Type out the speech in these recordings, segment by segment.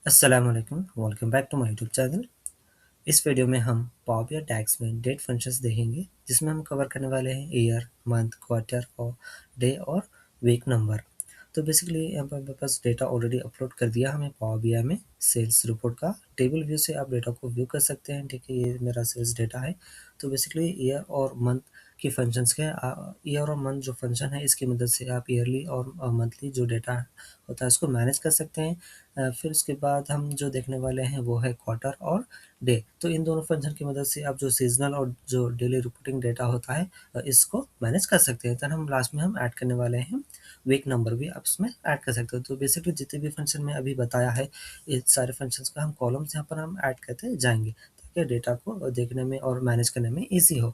अस्सलाम वालेकुम, welcome back to my YouTube channel. इस वीडियो में हम पावर बीआई टैग्स में डेट फंक्शंस देखेंगे, जिसमें हम कवर करने वाले हैं ईयर, मंथ, क्वार्टर और डे और वीक नंबर। तो बेसिकली यहाँ पर मेरे पास डेटा ऑलरेडी अपलोड कर दिया हमें पावर बीआई में सेल्स रिपोर्ट का। टेबल व्यू से आप डेटा को व्यू कर सकते हैं। ठीक है, ये मेरा सेल्स डेटा है। तो बेसिकली ईयर और मंथ की फंक्शंस के ईयर और मंथ जो फंक्शन है, इसकी मदद से आप ईयरली और मंथली जो डेटा होता है उसको मैनेज कर सकते हैं। फिर उसके बाद हम जो देखने वाले हैं वो है क्वार्टर और डे। तो इन दोनों फंक्शन की मदद से आप जो सीजनल और जो डेली रिपोर्टिंग डेटा होता है इसको मैनेज कर सकते हैं। देन हम लास्ट में हम ऐड करने वाले हैं वीक नंबर भी आप इसमें ऐड कर सकते हो। तो बेसिकली जितने भी फंक्शन में अभी बताया है, ये सारे फंक्शंस का हम कॉलम्स यहाँ पर हम ऐड करते जाएंगे, ताकि डेटा को देखने में और मैनेज करने में ईजी हो।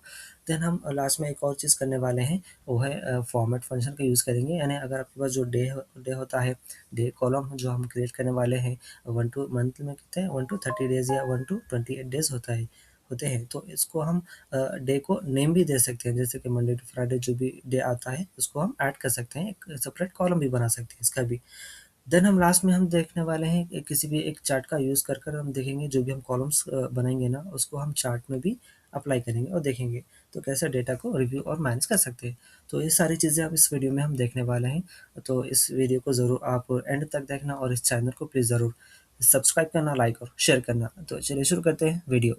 देन हम लास्ट में एक और चीज़ करने वाले हैं, वो है फॉर्मेट फंक्शन का यूज़ करेंगे। यानी अगर आपके पास जो डे होता है, डे कॉलम जो हम क्रिएट करने वाले हैं, 1 टू मंथ में कितने हैं, 1 टू 30 डेज़ या 1 टू 28 डेज़ होते हैं। तो इसको हम डे को नेम भी दे सकते हैं, जैसे कि मंडे टू फ्राइडे जो भी डे आता है उसको हम ऐड कर सकते हैं, एक सेपरेट कॉलम भी बना सकते हैं इसका भी। देन हम लास्ट में हम देखने वाले हैं किसी भी एक चार्ट का यूज़ कर कर हम देखेंगे, जो भी हम कॉलम्स बनाएंगे ना, उसको हम चार्ट में भी अप्लाई करेंगे और देखेंगे तो कैसे डेटा को रिव्यू और मैनेज कर सकते हैं। तो ये सारी चीज़ें अब इस वीडियो में हम देखने वाले हैं। तो इस वीडियो को ज़रूर आप एंड तक देखना और इस चैनल को प्लीज़ ज़रूर सब्सक्राइब करना, लाइक और शेयर करना। तो चलिए शुरू करते हैं वीडियो।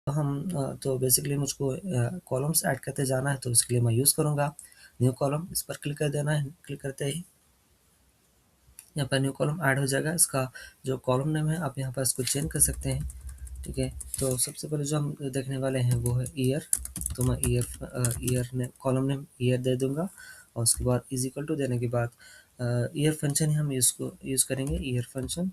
तो तो बेसिकली मुझको कॉलम्स ऐड करते जाना है, तो इसके लिए मैं यूज़ करूँगा न्यू कॉलम। इस पर क्लिक कर देना है। क्लिक करते ही यहाँ पर न्यू कॉलम ऐड हो जाएगा। इसका जो कॉलम नेम है आप यहाँ पर इसको चेंज कर सकते हैं। ठीक है, तो सबसे पहले जो हम देखने वाले हैं वो है ईयर। तो मैं ईयर ने कॉलम नेम ईयर दे दूंगा, और उसके बाद इज इक्वल टू देने के बाद ईयर फंक्शन ही हम इसको यूज़ करेंगे, ईयर फंक्शन।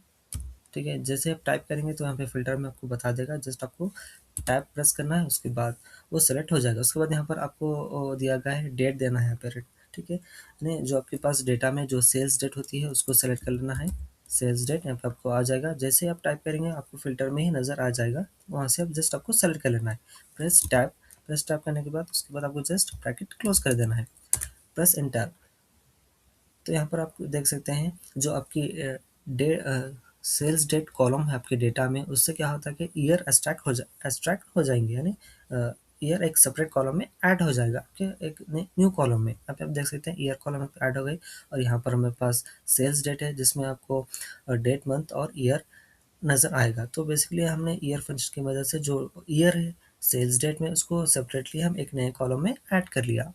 ठीक है, जैसे आप टाइप करेंगे तो यहाँ पे फ़िल्टर में आपको बता देगा, जस्ट आपको टैब प्रेस करना है, उसके बाद वो सेलेक्ट हो जाएगा। उसके बाद यहाँ पर आपको दिया गया है डेट देना है यहाँ पे। ठीक है, यानी जो आपके पास डेटा में जो सेल्स डेट होती है उसको सेलेक्ट कर लेना है। सेल्स डेट यहाँ पे आपको आ जाएगा, जैसे आप टाइप करेंगे आपको फ़िल्टर में ही नज़र आ जाएगा, वहाँ से आप जस्ट आपको सेलेक्ट कर लेना है। प्रेस टैब करने के बाद उसके बाद आपको जस्ट ब्रैकेट क्लोज कर देना है, प्रेस एंटर। तो यहाँ पर आप देख सकते हैं जो आपकी डे सेल्स डेट कॉलम है आपके डेटा में, उससे क्या होता है कि ईयर एक्सट्रैक्ट हो जाएंगे, यानी ईयर एक सेपरेट कॉलम में ऐड हो जाएगा आपके एक न्यू कॉलम में। यहाँ पे आप देख सकते हैं ईयर कॉलम ऐड हो गई, और यहाँ पर हमारे पास सेल्स डेट है, जिसमें आपको डेट, मंथ और ईयर नज़र आएगा। तो बेसिकली हमने ईयर फंक्शन की मदद से जो ईयर है सेल्स डेट में, उसको सेपरेटली हम एक नए कॉलम में ऐड कर लिया।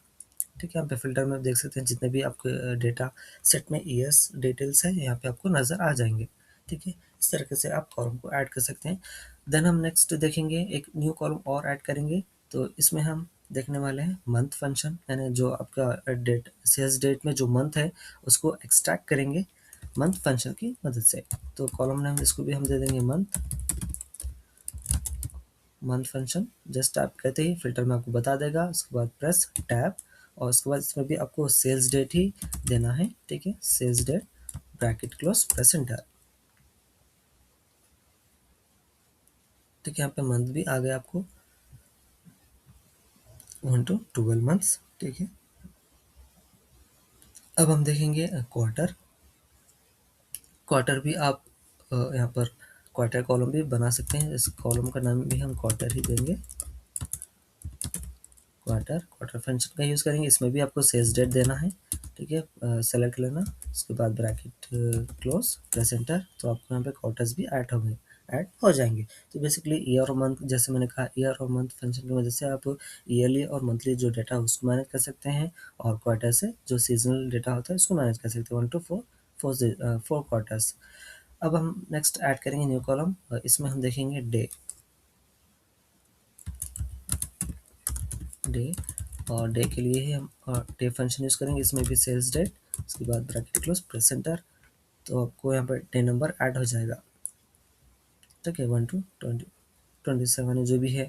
ठीक है, यहाँ पे फ़िल्टर में आप देख सकते हैं जितने भी आपके डेटा सेट में ईयर्स डिटेल्स हैं, यहाँ पे आपको नज़र आ जाएंगे। ठीक है, इस तरीके से आप कॉलम को ऐड कर सकते हैं। देन हम नेक्स्ट देखेंगे, एक न्यू कॉलम और ऐड करेंगे। तो इसमें हम देखने वाले हैं मंथ फंक्शन, यानी जो आपका डेट सेल्स डेट में जो मंथ है उसको एक्सट्रैक्ट करेंगे मंथ फंक्शन की मदद से। तो कॉलम नेम इसको भी हम दे देंगे मंथ। मंथ फंक्शन जस्ट आप कहते ही फिल्टर में आपको बता देगा, उसके बाद प्रेस टैब, और उसके बाद इसमें भी आपको सेल्स डेट ही देना है। ठीक है, sales date bracket close, press enter. ठीक है, यहाँ पे मंथ भी आ गया आपको 1 टू 12 मंथ्स। ठीक है, अब हम देखेंगे क्वार्टर। क्वार्टर भी आप यहाँ पर क्वार्टर कॉलम भी बना सकते हैं। इस कॉलम का नाम भी हम क्वार्टर ही देंगे। क्वार्टर फंक्शन का यूज़ करेंगे, इसमें भी आपको सेल्स डेट देना है। ठीक है, सेलेक्ट लेना, उसके बाद ब्रैकेट क्लोज, प्रेस एंटर। तो आपको यहाँ पे क्वार्टर्स भी ऐड हो जाएंगे। तो बेसिकली ईयर और मंथ, जैसे मैंने कहा, ईयर और मंथ फंक्शन की वजह से आप ईयरली और मंथली जो डेटा है उसको मैनेज कर सकते हैं, और क्वार्टर से जो सीजनल डेटा होता है उसको मैनेज कर सकते हैं, 1 टू 4 क्वार्टर्स। अब हम नेक्स्ट ऐड करेंगे न्यू कॉलम, इसमें हम देखेंगे डे। और डे के लिए ही हम डे फंक्शन यूज़ करेंगे, इसमें भी सेल्स डेट, उसके बाद ब्रैकेट क्लोज, प्रेस एंटर। तो आपको यहाँ पर डे नंबर ऐड हो जाएगा। ठीक है, 1 टू 27 जो भी है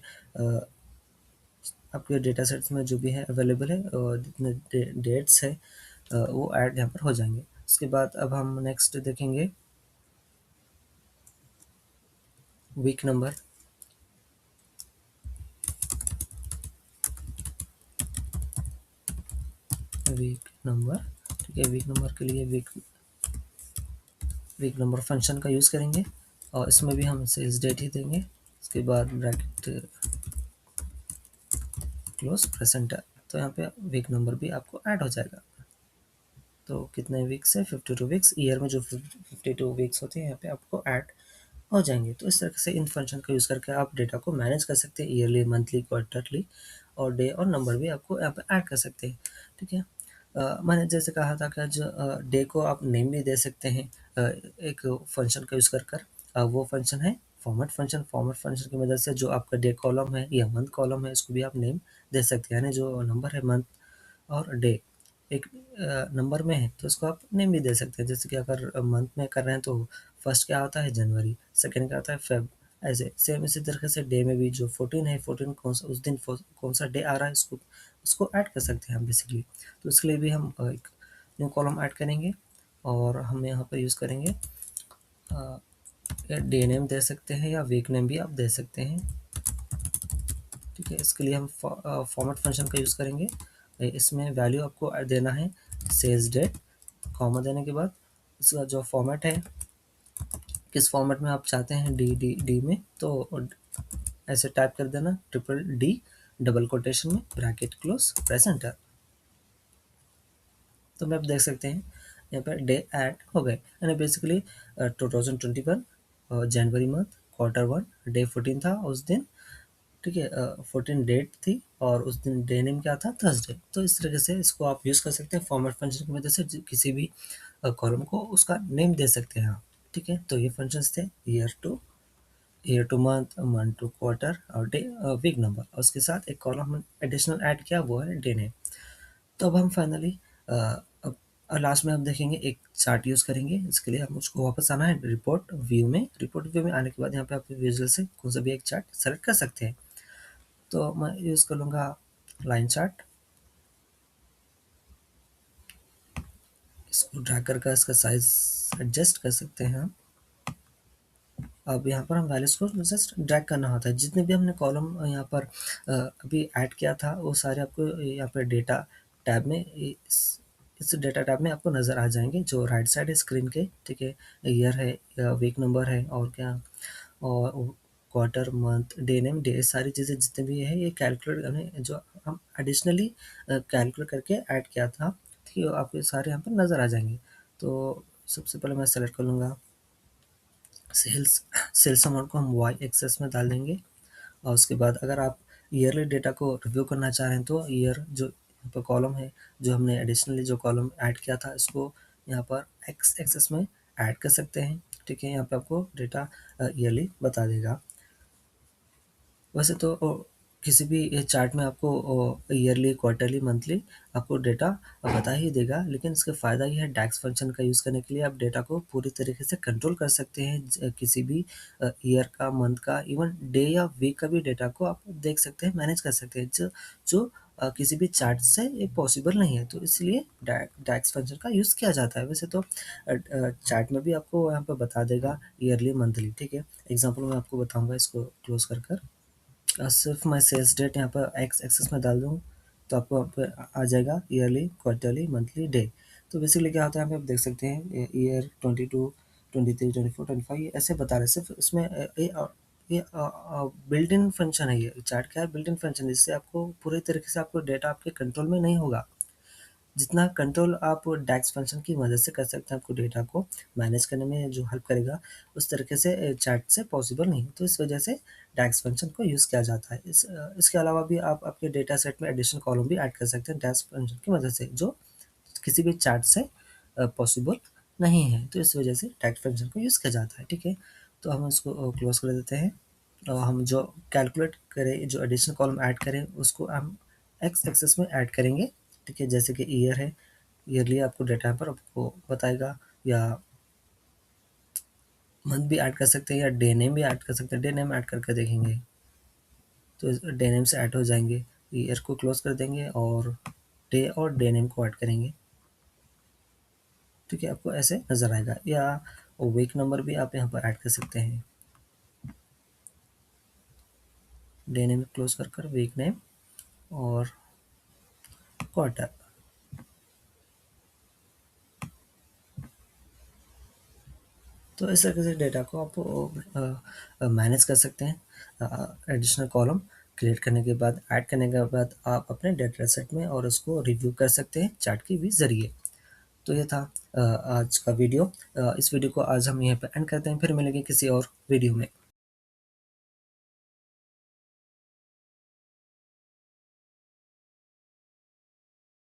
आपके डेटा सेट्स में जो भी है अवेलेबल है, और जितने डेट्स है वो ऐड यहाँ पर हो जाएंगे। उसके बाद अब हम नेक्स्ट देखेंगे वीक नंबर। वीक नंबर, ठीक ठीक है, वीक नंबर के लिए वीक नंबर फंक्शन का यूज़ करेंगे और इसमें भी हम सेल्स डेट ही देंगे। उसके बाद ब्रैकेट क्लोज प्रेजेंट, तो यहाँ पे वीक नंबर भी आपको ऐड हो जाएगा। तो कितने वीक्स है, 52 वीक्स, ईयर में जो 52 वीक्स होते हैं यहाँ पे आपको ऐड हो जाएंगे। तो इस तरह से इन फंक्शन का यूज़ करके आप डेटा को मैनेज कर सकते हैं, ईयरली, मंथली, क्वार्टरली, और डे और नंबर भी आपको यहाँ पे ऐड कर सकते हैं। ठीक है, मैंने जैसे कहा था कि जो डे को आप नेम भी दे सकते हैं एक फंक्शन का यूज़ कर कर। वो फंक्शन है फॉर्मेट फंक्शन। फॉर्मेट फंक्शन की मदद से जो आपका डे कॉलम है या मंथ कॉलम है, इसको भी आप नेम दे सकते हैं। यानी जो नंबर है मंथ और डे एक नंबर में है तो उसको आप नेम भी दे सकते हैं। जैसे कि अगर मंथ में कर रहे हैं तो फर्स्ट क्या होता है, जनवरी, सेकंड क्या होता है, फेब, ऐसे सेम इसी तरीके से डे में भी जो 14 है, 14 कौन सा उस दिन कौन सा डे आ रहा है, उसको उसको ऐड कर सकते हैं हम बेसिकली। तो इसके लिए भी हम एक न्यू कॉलम ऐड करेंगे और हम यहाँ पर यूज़ करेंगे या डे नेम दे सकते हैं या वीक नेम भी आप दे सकते हैं। ठीक है, इसके लिए हम फॉर्मेट फंक्शन का यूज़ करेंगे। इसमें वैल्यू आपको देना है सेल्स डेट, कॉमा देने के बाद इसका जो फॉर्मेट है, किस फॉर्मेट में आप चाहते हैं, डी डी डी में, तो ऐसे टाइप कर देना, ट्रिपल डी डबल कोटेशन में ब्रैकेट क्लोज प्रेस एंटर। तो मैं आप देख सकते हैं यहाँ पर डे ऐड हो गए। यानी बेसिकली 2021 जनवरी मंथ, क्वार्टर वन, डे 14 था उस दिन। ठीक है, 14 डेट थी और उस दिन डे नेम क्या था, थर्सडे। तो इस तरीके से इसको आप यूज़ कर सकते हैं फॉर्मेट फंक्शन की मदद से, किसी भी कॉलम को उसका नेम दे सकते हैं आप। ठीक है, तो ये फंक्शंस थे year to month, month to quarter और डे वीक नंबर, और उसके साथ एक कॉलम एडिशनल ऐड किया, वो है डे नेम। तो अब हम फाइनली अब लास्ट में हम देखेंगे एक चार्ट यूज़ करेंगे। इसके लिए हम उसको वापस आना है रिपोर्ट व्यू में। रिपोर्ट व्यू में आने के बाद यहाँ पे आप विजुअल से कौन सा भी एक चार्ट सेलेक्ट कर सकते हैं। तो मैं यूज़ कर लूँगा लाइन चार्ट। इसको ड्रैग करके इसका साइज एडजस्ट कर सकते हैं हम। अब यहाँ पर हम वैल्यूज़ को जस्ट ड्रैग करना होता है। जितने भी हमने कॉलम यहाँ पर अभी ऐड किया था वो सारे आपको यहाँ पर डेटा टैब में इस डेटा टैब में आपको नज़र आ जाएंगे, जो राइट साइड है स्क्रीन के। ठीक है, ईयर है, वीक नंबर है, और क्या, और quarter, month, day name, day, सारी चीज़ें जितने भी है ये कैलकुलेट हमने, जो हम एडिशनली कैलकुलेट करके ऐड किया था। ठीक है, आपको ये सारे यहाँ पर नज़र आ जाएंगे। तो सबसे पहले मैं सेलेक्ट कर लूँगा सेल्स। सेल्स अमाउंट को हम वाई एक्सेस में डाल देंगे, और उसके बाद अगर आप ईयरली डेटा को रिव्यू करना चाह रहे हैं तो ईयर जो यहाँ पर कॉलम है, जो हमने एडिशनली जो कॉलम ऐड किया था, इसको यहाँ पर एक्स एक्सेस में ऐड कर सकते हैं। ठीक है, यहाँ पे आपको डेटा ईयरली बता देगा। वैसे तो किसी भी ये चार्ट में आपको ईयरली, क्वार्टरली, मंथली आपको डेटा बता ही देगा, लेकिन इसका फ़ायदा ये है डैक्स फंक्शन का यूज़ करने के लिए आप डेटा को पूरी तरीके से कंट्रोल कर सकते हैं। किसी भी ईयर का, मंथ का, इवन डे या वीक का भी डेटा को आप देख सकते हैं, मैनेज कर सकते हैं, जो जो किसी भी चार्ट से ये पॉसिबल नहीं है। तो इसलिए डैक्स फंक्शन का यूज़ किया जाता है। वैसे तो चार्ट में भी आपको यहाँ पर बता देगा ईयरली, मंथली। ठीक है, एग्जाम्पल मैं आपको बताऊँगा, इसको क्लोज कर कर सिर्फ मैं सेल्स डेट यहाँ पर एक्स एक्सेस में डाल दूँ तो आपको यहाँ पे आ जाएगा ईयरली, क्वार्टरली, मंथली, डे। तो बेसिकली क्या होता है, यहाँ पे आप देख सकते हैं ईयर 22, 23, 24, 25 ऐसे बता रहे हैं। सिर्फ इसमें ये बिल्ट इन फंक्शन है। ये चार्ट क्या है, बिल्ट इन फंक्शन, जिससे आपको पूरे तरीके से आपको डेटा आपके कंट्रोल में नहीं होगा। जितना कंट्रोल आप डैक्स फंक्शन की मदद से कर सकते हैं, आपको डेटा को मैनेज करने में जो हेल्प करेगा, उस तरीके से चार्ट से पॉसिबल नहीं। तो इस वजह से डैक्स फंक्शन को यूज़ किया जाता है। इसके अलावा भी आप आपके डेटा सेट में एडिशनल कॉलम भी ऐड कर सकते हैं डैक्स फंक्शन की मदद से, जो किसी भी चार्ट से पॉसिबल नहीं है। तो इस वजह से डैक्स फंक्शन को यूज़ किया जाता है। ठीक है, तो हम इसको क्लोज कर देते हैं। हम जो कैलकुलेट करें, जो एडिशनल कॉलम ऐड करें, उसको हम एक्स एक्सेस में ऐड करेंगे। ठीक है, जैसे कि ईयर है, ईयरली आपको डेटा पर आपको बताएगा, या मंथ भी ऐड कर सकते हैं, या डे नेम भी ऐड कर सकते हैं। डे नेम ऐड करके देखेंगे तो डे नेम से ऐड हो जाएंगे। ईयर को क्लोज कर देंगे और डे और डे नेम को ऐड करेंगे। ठीक है, आपको ऐसे नज़र आएगा। या वीक नंबर भी आप यहाँ पर ऐड कर सकते हैं। डे नेम क्लोज कर कर वीक नेम और क्वार्टर। तो इस तरीके से डेटा को आप मैनेज कर सकते हैं एडिशनल कॉलम क्रिएट करने के बाद, ऐड करने के बाद आप अपने डेटा सेट में और उसको रिव्यू कर सकते हैं चार्ट के भी ज़रिए। तो ये था आज का वीडियो। इस वीडियो को आज हम यहीं पे एंड करते हैं, फिर मिलेंगे किसी और वीडियो में।